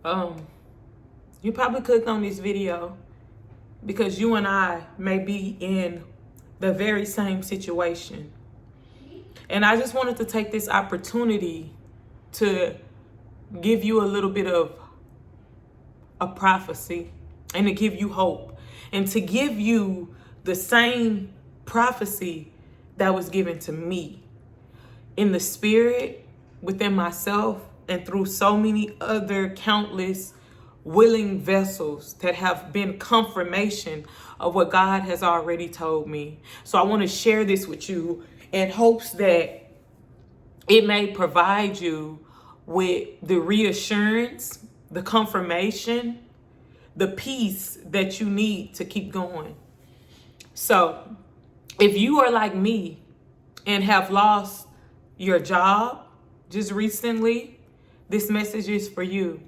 You probably clicked on this video because you and I may be in the very same situation. And I just wanted to take this opportunity to give you a little bit of a prophecy and to give you hope and to give you the same prophecy that was given to me in the spirit, within myself, and through so many other countless willing vessels that have been confirmation of what God has already told me. So I want to share this with you in hopes that it may provide you with the reassurance, the confirmation, the peace that you need to keep going. So if you are like me and have lost your job just recently, this message is for you.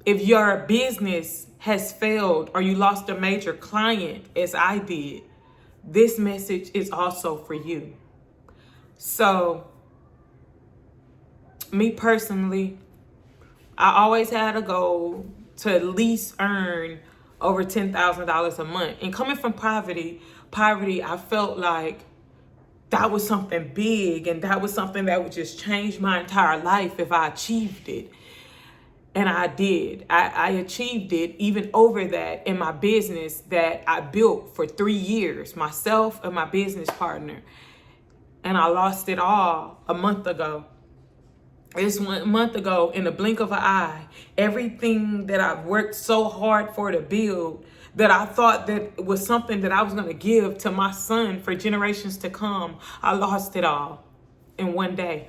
If your business has failed or you lost a major client, as I did, this message is also for you. So, me personally, I always had a goal to at least earn over $10,000 a month. And coming from poverty, I felt like that was something big and that was something that would just change my entire life if I achieved it. And I did. I achieved it even over that in my business that I built for 3 years, myself and my business partner. And I lost it all a month ago. This 1 month ago, in the blink of an eye, everything that I've worked so hard for to build, that I thought that was something that I was going to give to my son for generations to come, I lost it all in one day.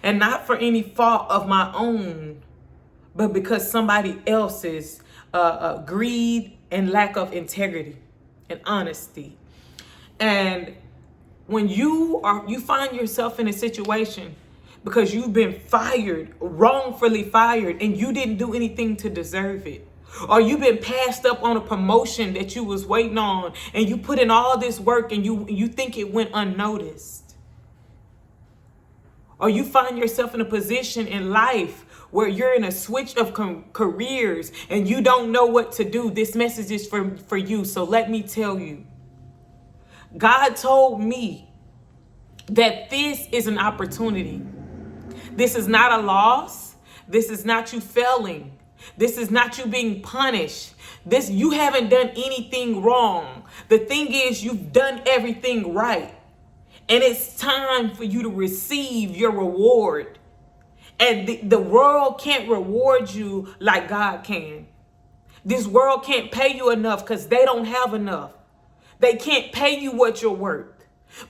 And not for any fault of my own, but because somebody else's greed and lack of integrity and honesty. And when you find yourself in a situation because you've been fired, wrongfully fired, and you didn't do anything to deserve it, or you've been passed up on a promotion that you was waiting on, and you put in all this work and you think it went unnoticed, or you find yourself in a position in life where you're in a switch of careers and you don't know what to do, this message is for you. So let me tell you, God told me that this is an opportunity. This is not a loss. This is not you failing. This is not you being punished. You haven't done anything wrong. The thing is, you've done everything right. And it's time for you to receive your reward. And the world can't reward you like God can. This world can't pay you enough because they don't have enough. They can't pay you what you're worth.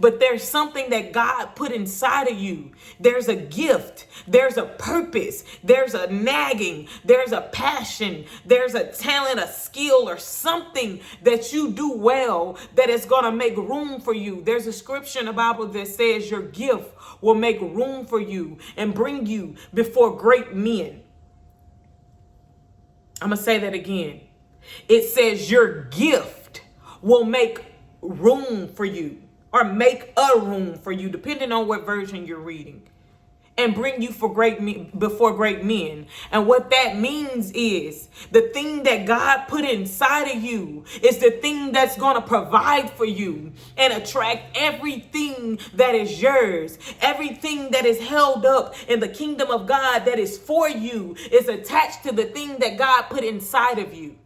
But there's something that God put inside of you. There's a gift. There's a purpose. There's a nagging. There's a passion. There's a talent, a skill, or something that you do well that is going to make room for you. There's a scripture in the Bible that says your gift will make room for you and bring you before great men. I'm going to say that again. It says your gift will make room for you, or make a room for you, depending on what version you're reading, and bring you before great men. And what that means is the thing that God put inside of you is the thing that's going to provide for you and attract everything that is yours. Everything that is held up in the kingdom of God that is for you is attached to the thing that God put inside of you.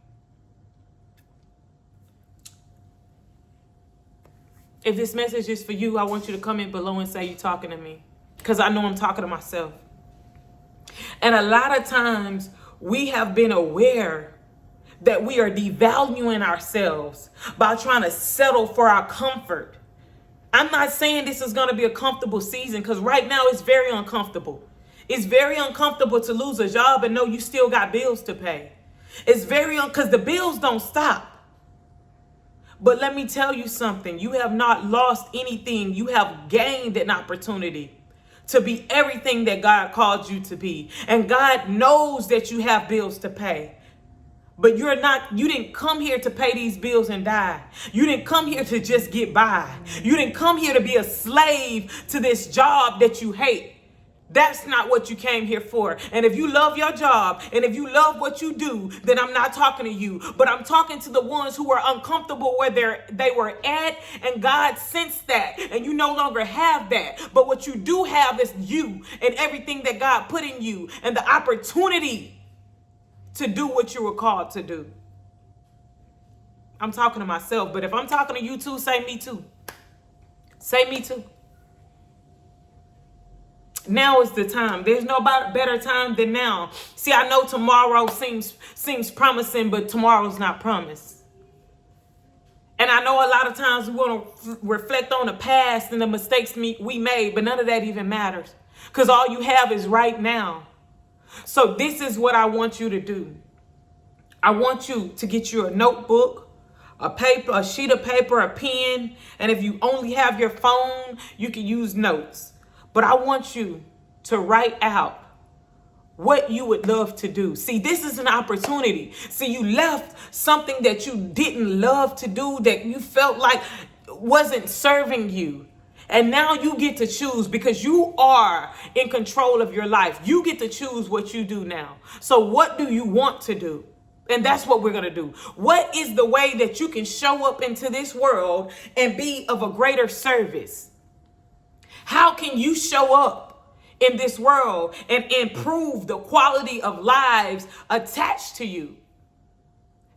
If this message is for you, I want you to comment below and say you're talking to me, because I know I'm talking to myself. And a lot of times we have been aware that we are devaluing ourselves by trying to settle for our comfort. I'm not saying this is going to be a comfortable season, because right now it's very uncomfortable. It's very uncomfortable to lose a job and know you still got bills to pay. It's because the bills don't stop. But let me tell you something. You have not lost anything. You have gained an opportunity to be everything that God called you to be. And God knows that you have bills to pay. But you didn't come here to pay these bills and die. You didn't come here to just get by. You didn't come here to be a slave to this job that you hate. That's not what you came here for. And if you love your job and if you love what you do, then I'm not talking to you. But I'm talking to the ones who are uncomfortable where they were at, and God sensed that, and you no longer have that. But what you do have is you and everything that God put in you and the opportunity to do what you were called to do. I'm talking to myself, but if I'm talking to you too, say me too. Say me too. Now is the time. There's no better time than now. See, I know tomorrow seems promising, but tomorrow's not promised. And I know a lot of times we want to reflect on the past and the mistakes we made, but none of that even matters, because all you have is right now. So this is what I want you to do. I want you to get you a notebook, a sheet of paper, a pen, and if you only have your phone, you can use notes. But I want you to write out what you would love to do. See, this is an opportunity. See, you left something that you didn't love to do, that you felt like wasn't serving you. And now you get to choose, because you are in control of your life. You get to choose what you do now. So what do you want to do? And that's what we're going to do. What is the way that you can show up into this world and be of a greater service? How can you show up in this world and improve the quality of lives attached to you?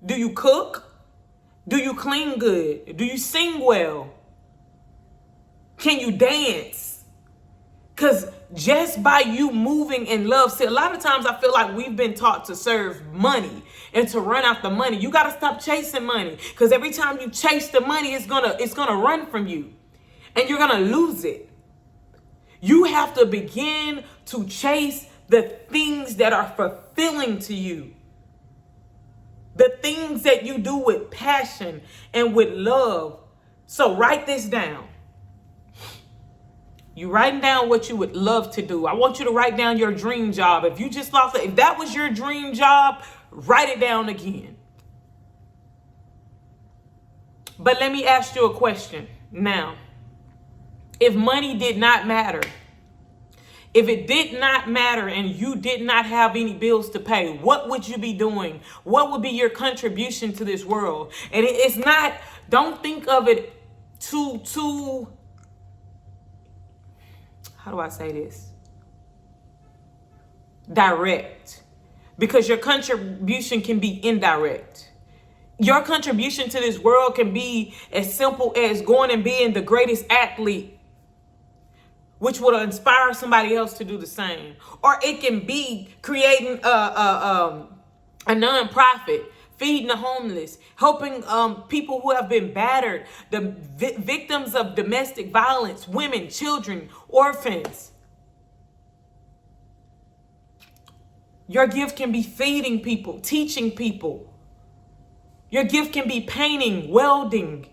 Do you cook? Do you clean good? Do you sing well? Can you dance? Because just by you moving in love, see, a lot of times I feel like we've been taught to serve money and to run after money. You got to stop chasing money, because every time you chase the money, it's gonna run from you and you're gonna lose it. You have to begin to chase the things that are fulfilling to you. The things that you do with passion and with love. So write this down. You writing down what you would love to do. I want you to write down your dream job. If you just lost it, if that was your dream job, write it down again. But let me ask you a question now. If money did not matter, if it did not matter and you did not have any bills to pay, what would you be doing? What would be your contribution to this world? And it's not, don't think of it too, how do I say this? Direct. Because your contribution can be indirect. Your contribution to this world can be as simple as going and being the greatest athlete, which will inspire somebody else to do the same. Or it can be creating a nonprofit, feeding the homeless, helping people who have been battered, the victims of domestic violence, women, children, orphans. Your gift can be feeding people, teaching people. Your gift can be painting, welding.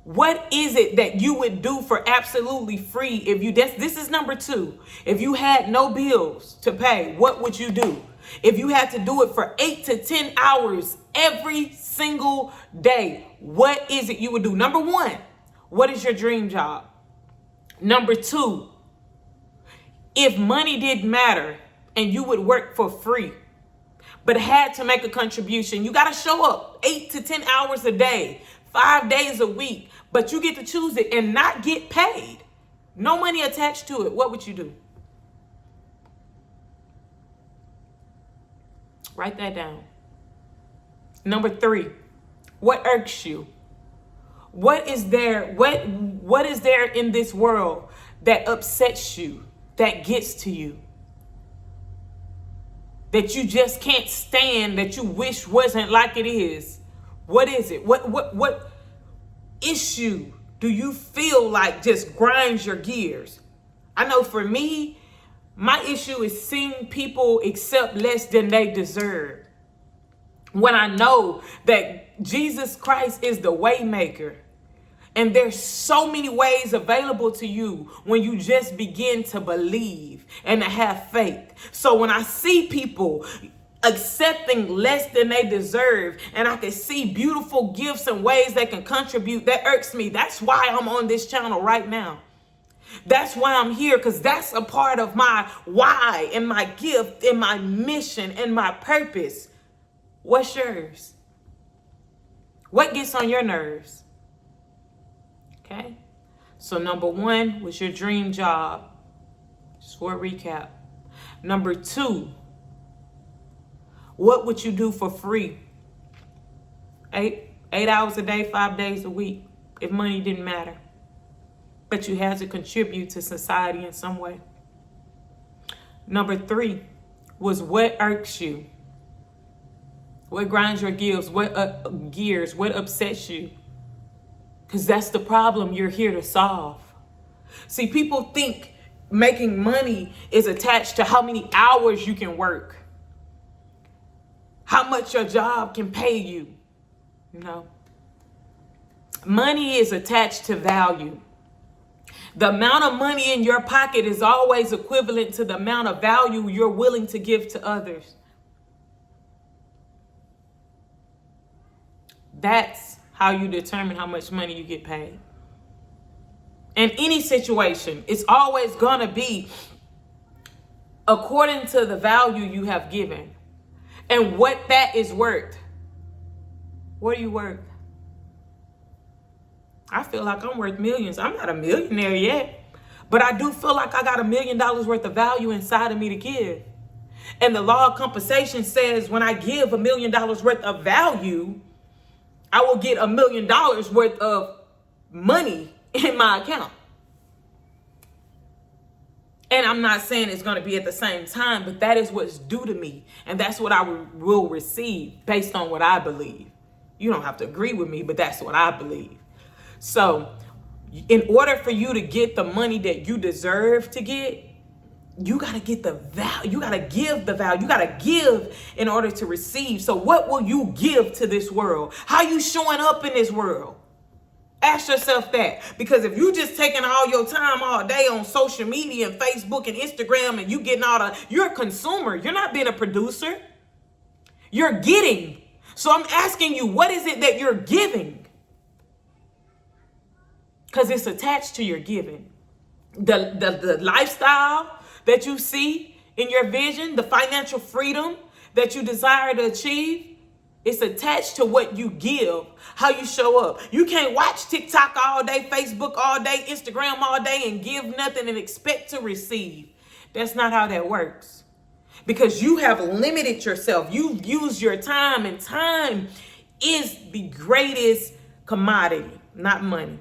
What is it that you would do for absolutely free if you, this is number 2. If you had no bills to pay, what would you do? If you had to do it for 8 to 10 hours every single day, what is it you would do? Number 1, what is your dream job? Number 2, if money didn't matter and you would work for free, but had to make a contribution, you got to show up 8 to 10 hours a day, 5 days a week, but you get to choose it and not get paid. No money attached to it. What would you do? Write that down. Number 3, what irks you? What is there in this world that upsets you, that gets to you, that you just can't stand, that you wish wasn't like it is? What is it? What issue do you feel like just grinds your gears? I know for me, my issue is seeing people accept less than they deserve. When I know that Jesus Christ is the way maker, and there's so many ways available to you when you just begin to believe and to have faith. So when I see people accepting less than they deserve, and I can see beautiful gifts and ways they can contribute, that irks me. That's why I'm on this channel right now. That's why I'm here, because that's a part of my why and my gift and my mission and my purpose. What's yours? What gets on your nerves? Okay. So number 1 was your dream job. Just for a recap. Number 2, what would you do for free? 8 hours a day, 5 days a week, if money didn't matter, but you had to contribute to society in some way. Number 3 was what irks you? What grinds your gears? What upsets you? Because that's the problem you're here to solve. See, people think making money is attached to how many hours you can work, how much your job can pay you. No. Money is attached to value. The amount of money in your pocket is always equivalent to the amount of value you're willing to give to others. That's how you determine how much money you get paid. In any situation, it's always going to be according to the value you have given and what that is worth. What are you worth? I feel like I'm worth millions. I'm not a millionaire yet, but I do feel like I got $1 million worth of value inside of me to give. And the law of compensation says when I give $1 million worth of value, I will get $1 million worth of money in my account. And I'm not saying it's going to be at the same time, but that is what's due to me. And that's what I will receive based on what I believe. You don't have to agree with me, but that's what I believe. So in order for you to get the money that you deserve to get, you got to get the value. You got to give the value. You got to give in order to receive. So what will you give to this world? How you showing up in this world? Ask yourself that. Because if you just taking all your time all day on social media and Facebook and Instagram and you getting you're a consumer. You're not being a producer. You're getting. So I'm asking you, what is it that you're giving? Because it's attached to your giving. The lifestyle that you see in your vision, the financial freedom that you desire to achieve, it's attached to what you give, how you show up. You can't watch TikTok all day, Facebook all day, Instagram all day, and give nothing and expect to receive. That's not how that works. Because you have limited yourself. You've used your time, and time is the greatest commodity, not money.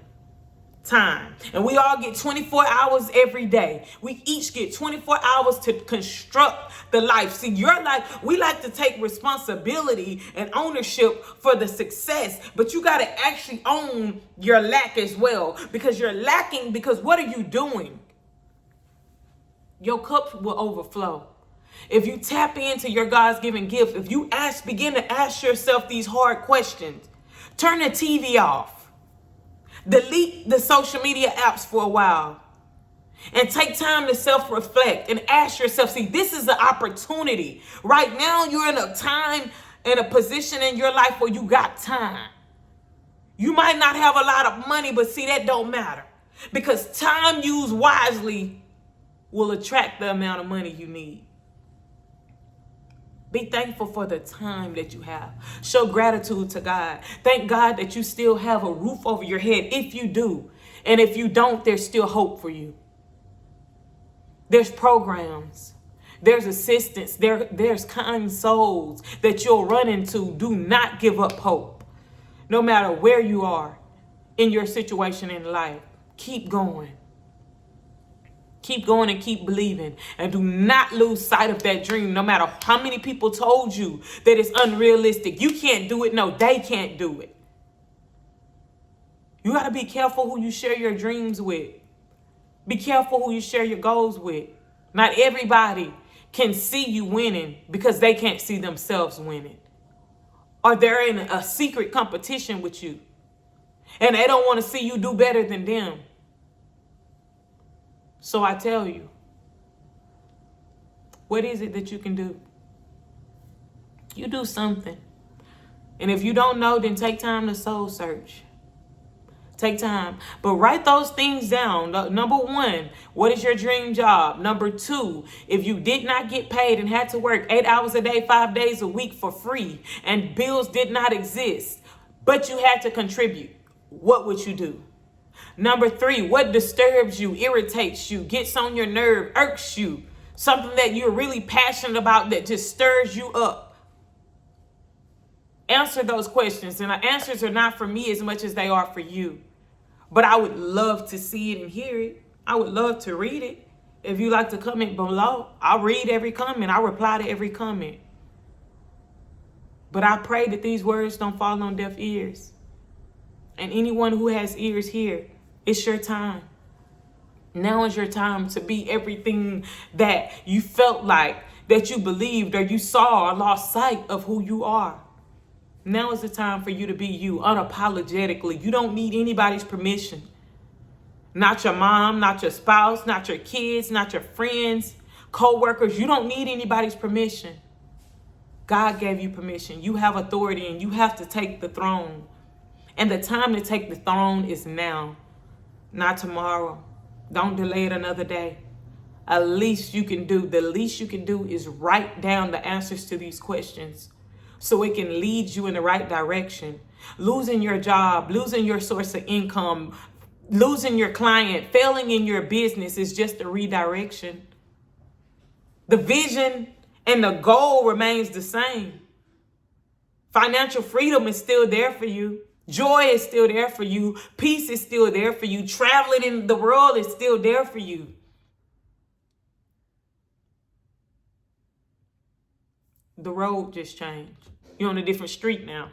Time. And we all get 24 hours every day. We each get 24 hours to construct the life. See, your life, we like to take responsibility and ownership for the success, but you got to actually own your lack as well, because you're lacking. Because what are you doing? Your cup will overflow. If you tap into your God's given gift, if you begin to ask yourself these hard questions, turn the TV off. Delete the social media apps for a while and take time to self-reflect and ask yourself, see, this is the opportunity. Right now, you're in a time, in a position in your life where you got time. You might not have a lot of money, but see, that don't matter, because time used wisely will attract the amount of money you need. Be thankful for the time that you have. Show gratitude to God. Thank God that you still have a roof over your head, if you do. And if you don't, there's still hope for you. There's programs. There's assistance. There's kind souls that you'll run into. Do not give up hope. No matter where you are in your situation in life, keep going. Keep going and keep believing, and do not lose sight of that dream. No matter how many people told you that it's unrealistic, you can't do it. No, they can't do it. You got to be careful who you share your dreams with. Be careful who you share your goals with. Not everybody can see you winning because they can't see themselves winning, or they're in a secret competition with you and they don't want to see you do better than them. So I tell you, what is it that you can do? You do something. And if you don't know, then take time to soul search. Take time. But write those things down. Number one, what is your dream job? Number two, if you did not get paid and had to work 8 hours a day, 5 days a week for free, and bills did not exist, but you had to contribute, what would you do? Number three, what disturbs you, irritates you, gets on your nerve, irks you? Something that you're really passionate about that just stirs you up. Answer those questions. And the answers are not for me as much as they are for you. But I would love to see it and hear it. I would love to read it. If you like to comment below, I'll read every comment. I'll reply to every comment. But I pray that these words don't fall on deaf ears. And anyone who has ears here, it's your time. Now is your time to be everything that you felt like, that you believed, or you saw or lost sight of who you are. Now is the time for you to be you unapologetically. You don't need anybody's permission. Not your mom, not your spouse, not your kids, not your friends, co-workers. You don't need anybody's permission. God gave you permission. You have authority and you have to take the throne. And the time to take the throne is now, not tomorrow. Don't delay it another day. The least you can do is write down the answers to these questions so it can lead you in the right direction. Losing your job, losing your source of income, losing your client, failing in your business is just a redirection. The vision and the goal remains the same. Financial freedom is still there for you. Joy is still there for you. Peace is still there for you. Traveling in the world is still there for you. The road just changed. You're on a different street now.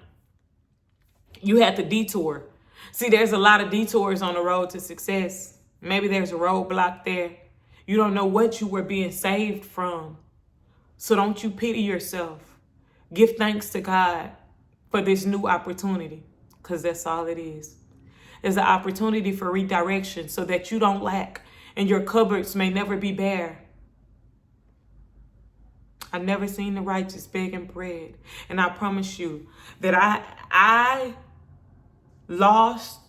You had to detour. See, there's a lot of detours on the road to success. Maybe there's a roadblock there. You don't know what you were being saved from. So don't you pity yourself. Give thanks to God for this new opportunity, because that's all it is. It's an opportunity for redirection so that you don't lack and your cupboards may never be bare. I've never seen the righteous begging bread. And I promise you that I lost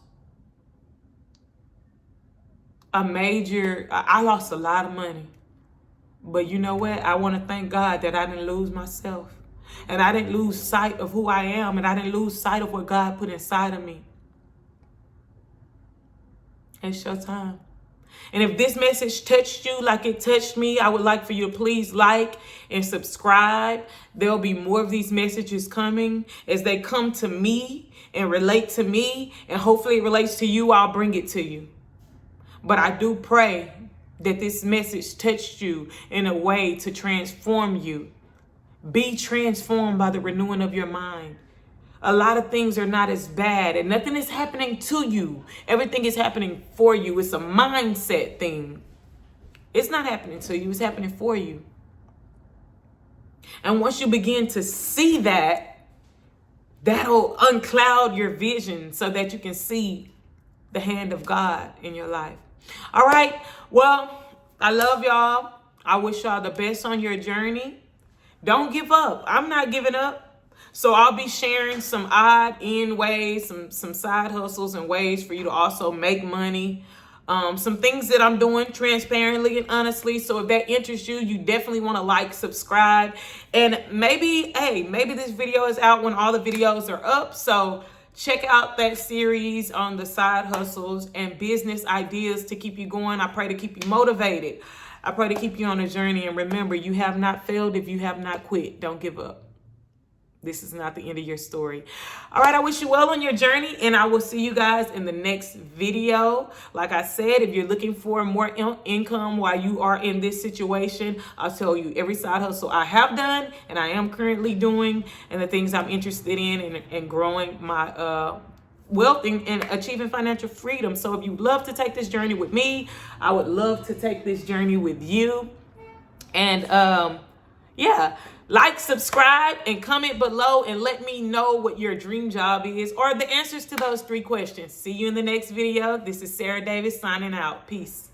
I lost a lot of money. But you know what? I want to thank God that I didn't lose myself. And I didn't lose sight of who I am. And I didn't lose sight of what God put inside of me. It's your time. And if this message touched you like it touched me, I would like for you to please like and subscribe. There'll be more of these messages coming. As they come to me and relate to me, and hopefully it relates to you, I'll bring it to you. But I do pray that this message touched you in a way to transform you. Be transformed by the renewing of your mind. A lot of things are not as bad and nothing is happening to you. Everything is happening for you. It's a mindset thing. It's not happening to you. It's happening for you. And once you begin to see that, that'll uncloud your vision so that you can see the hand of God in your life. All right. Well, I love y'all. I wish y'all the best on your journey. Don't give up. I'm not giving up. So I'll be sharing some odd end ways, some side hustles and ways for you to also make money. Some things that I'm doing transparently and honestly. So if that interests you, you definitely want to like, subscribe. And maybe this video is out when all the videos are up. So check out that series on the side hustles and business ideas to keep you going. I pray to keep you motivated. I pray to keep you on a journey. And remember, you have not failed if you have not quit. Don't give up. This is not the end of your story. All right, I wish you well on your journey, and I will see you guys in the next video. Like I said, if you're looking for more income while you are in this situation, I'll tell you every side hustle I have done and I am currently doing, and the things I'm interested in and growing my wealth and achieving financial freedom. So if you'd love to take this journey with me, I would love to take this journey with you. And yeah. Like, subscribe, and comment below and let me know what your dream job is or the answers to those 3 questions. See you in the next video. This is Sarah Davis signing out. Peace.